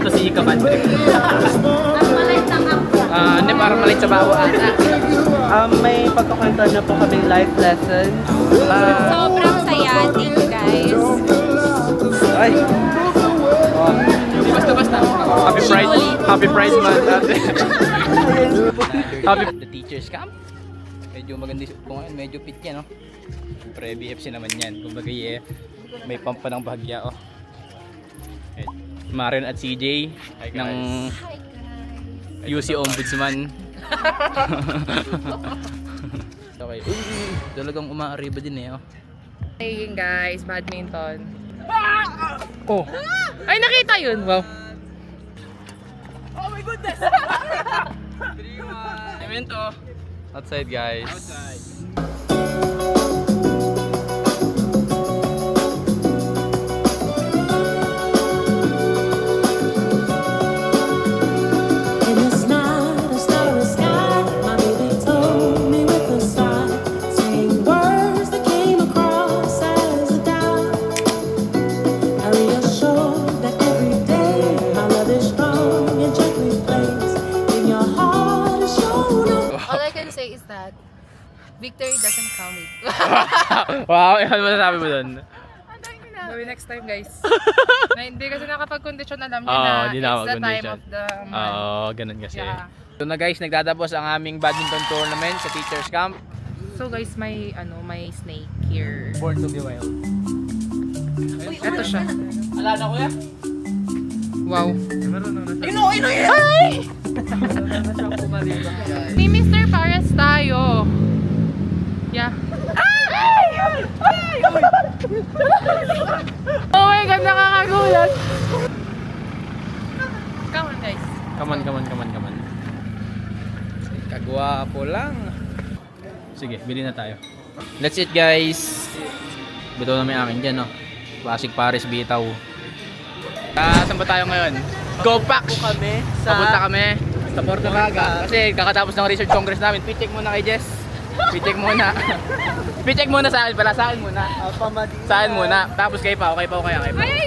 Ito si Kabad Trip. Armalite ng Abra. Hindi, parang malit sa bawa ata. May pagkukwentuhan na po kaming life lessons. Sobrang saya, thank you guys. Ay! Oh. Hindi basta-basta. Happy Pride Month ate. Happy the Teachers Camp. Medyo maganda yung po ngayon. Medyo fit yan, no? Siyempre, BFC naman yan. Kumbaga, may pump pa ng bahagya, oh. Marion at CJ ng UC Ombudsman. Okay. Talagang umaariba din eh, oh. Playing guys, badminton. Oh. Ay, nakita yun! Wow. Evento. Outside, guys. In this night, a starry sky, my baby told me with a sigh, saying words that came across as a doubt. I reassured that every day my love is strong and gently placed in your heart is shown up. All I can say is that victory doesn't count it. Wow, ano masasabi mo dun? Maybe next time guys. Na hindi kasi nakapag-condition, alam niyo Oo, na hindi it's na the time mag-condition. of the month. Oo, ganun kasi. Yeah. So na guys, nagtatapos ang aming badminton tournament sa Teachers Camp. So guys, may may snake here. Born to be wild. Ito siya. Ala na kuya? Wow. Ino yan! Ni Mr. Pares tayo. Yeah. Oh my God, nakakagulat. Come on guys. Come on. Kagwapo lang. Sige, bili na tayo. That's it guys. Bitaw na may akin dyan, no? Classic Paris Bitaw. Saan ba tayo ngayon? Go Packs! Kami Papunta kami sa Porto Naga. Kasi kakatapos ng research congress namin. Picheck muna kay Jess. Picheck muna. Picheck muna sa akin pala. Sa akin muna. Sa akin muna. Tapos kay Pao. Kay Pao. Ay,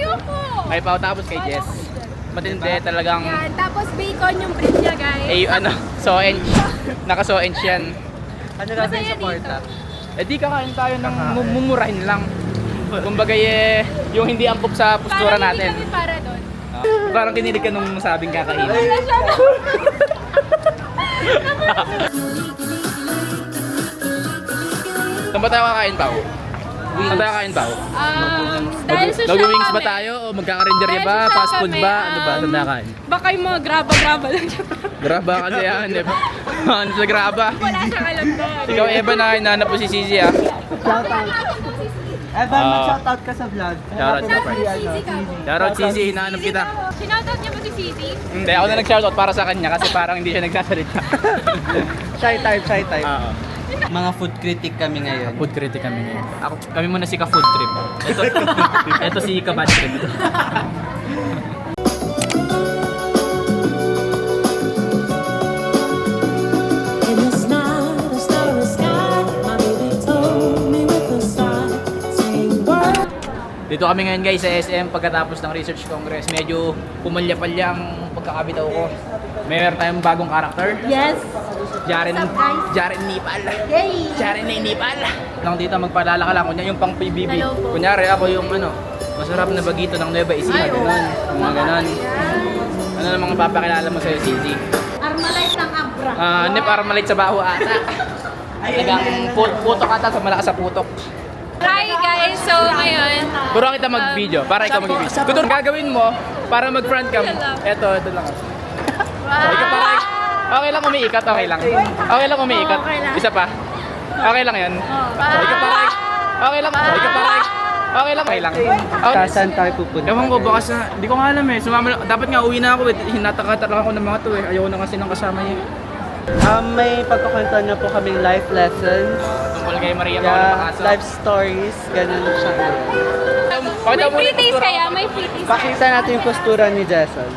ayoko! Kay Pao. Tapos kay Jess. Matindi talagang. Yan, tapos bacon yung bread niya guys. So-ench. Naka-so-ench yan. Ano gagawin sa porta? Eh di kakain tayo ng mumurahin lang. Kumbaga yung hindi ampok sa postura Parang natin. hindi kami para doon. Parang kinilig ka nung sabing kakain. Saan ba tayo kakain, Pao? Saan tayo kakain, Pao? Dahil social Mag-wings ba kami. tayo? O magkakarinderya ba? Dahil social Fast food kami, ba? Ano ba? Saan tayo kakain? Baka yung mga graba-graba lang siya. Graba kasi yan. Ano sa graba? Wala siyang alam doon. Ikaw, Eva, na hinahanap po si Sisi, ah. Evan, mag-shoutout ka sa vlog. Shoutout sa Shoutout Sisi ka. Shoutout, Sisi. Hinahanap kita. Sinoutout niya ba si Sisi? Hindi, ako na nag-shoutout para sa kanya kasi parang hindi siya nagsasalita. Shy type. Oo. Mga food critic kami ngayon. Food critic kami ngayon. Kami muna si Ka-Food Trip. Ito si Kabad Trip. In this night, a starry sky, my baby told me with a sigh, saying words. Dito kami ngayon guys sa SM pagkatapos ng Research Congress. Medyo pumalya-palya ang pagkakabitaw ko. Meron tayong bagong karakter. Yes. Jaren What's up, guys? Jaren Nipal. Yay! Jaren na Nipal. Lang dito magpaalala ka lang. Kunya yung pang PBB. Hello po. Kunyari ako yung masarap na bagito ng Nueva Ecija. Ganon. Yung mga ganon. Ano namang papakilala mo sa'yo, Sisi? Armalite ng Abra. Hindi para malit sa baho ata. Talagang putok ata sa malakas sa putok. Hi guys! So ngayon, Turo kita mag-video para ikaw mag-video. Kung ito gagawin mo para mag-front cam, ito lang. Ikaw para, okay lang umiikat, okay lang. Okay lang umiikat. Okay lang. Isa pa. Okay lang yan. Ikaw para, okay lang. Ikaw para, okay lang. Okay lang. Saan tayo pupunta? Ewan ko, baka sa, hindi ko nga alam eh. Dapat nga uwi na ako eh. Hinataka-taka ako ng mga to eh. Ayaw na kasi ng kasama niya. May pagkukwentuhan na po kaming life lessons. Tungkol kay Maria Paula Pacaso. Life stories, ganun siya. may free taste kaya? May free taste. Pakita natin yung postura ni Jason.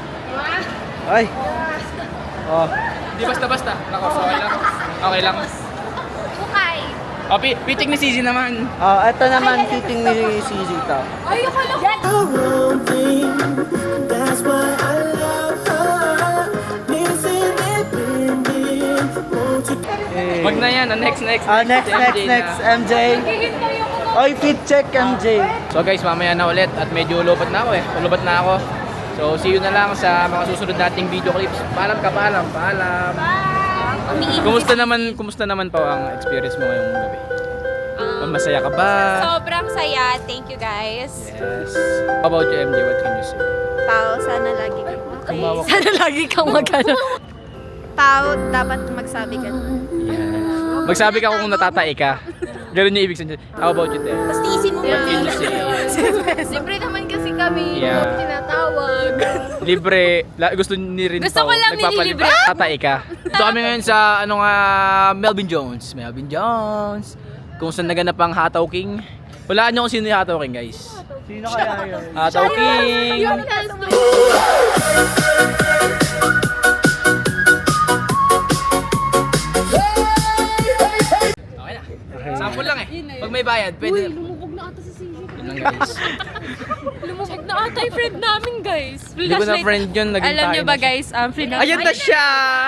Ay! Oh. Hindi basta-basta. Nako, okay lang. Okay lang. Bukay. Oh, pitik ni Sisi naman. Oh, ito naman fitting ni CZ to. Ay, akala ko. The wrong thing, that's why I love Wag na yan. Next. Next, MJ next, na. MJ. Oy, fit check, MJ. So guys, mamaya na ulit at medyo lupat na ako eh. Lupat na ako. So see you na lang sa mga susunod nating video clips. Paalam. Kumusta naman po ang experience mo ngayong gabi? Masaya ka ba? Sobrang saya. Thank you guys. Yes. How about you, MJ? What can you say? Pao, sana lagi kang okay. Tumawag. Sana lagi kang magano. Pao, dapat magsabi ka. Yes. Magsabi ka kung natatai ka. Ganun yung ibig sabihin. How about you, Te? Tapos tiisin mo What can you say? Siyempre naman kasi kami Yeah. tinatawag. Libre. Gusto ni rin Gusto ko lang nililibre. Tatai ka. Ito kami ngayon sa Melvin Jones. Kung saan naganap ang Hataw King. Walaan nyo kung sino yung Hataw King, guys. Sino kaya yun? Hataw King! Okay na. Sample lang eh. Pag may bayad, pwede. Lumubog na ata sa sisi. Yun lang, guys. Lumubog na ata yung friend namin, guys. Hindi ko na friend yun. Naging Alam nyo tayo ba, na siya. guys? Friend namin. Ayan na siya!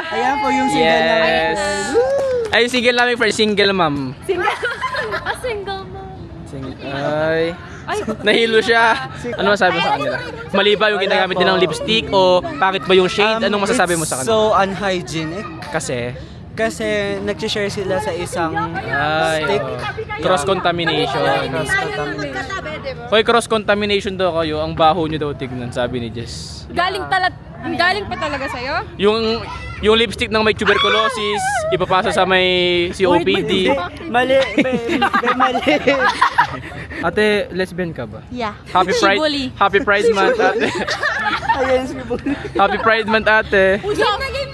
Ayan po yung single namin. Yes! Ay, single namin friend. Single, ma'am. Single mom. Ay. Nahilo siya. Ano masasabi mo sa kanila? Mali ba yung ginagamit nilang lipstick o bakit ba yung shade? Anong masasabi mo sa kanila? So unhygienic. Kasi Nag-share sila sa isang ay, cross-contamination. Hoy, cross-contamination daw kayo. Ang baho nyo daw tignan, sabi ni Jess. Galing pa talaga sa'yo? Yung lipstick ng may tuberculosis, ipapasa sa may COPD. Mali. Mali. Ate, lesbian ka ba? Yeah. Happy Pride. Bully. Happy Pride Month, ate. Ayan si Bully. Happy Pride Month, ate. Game na.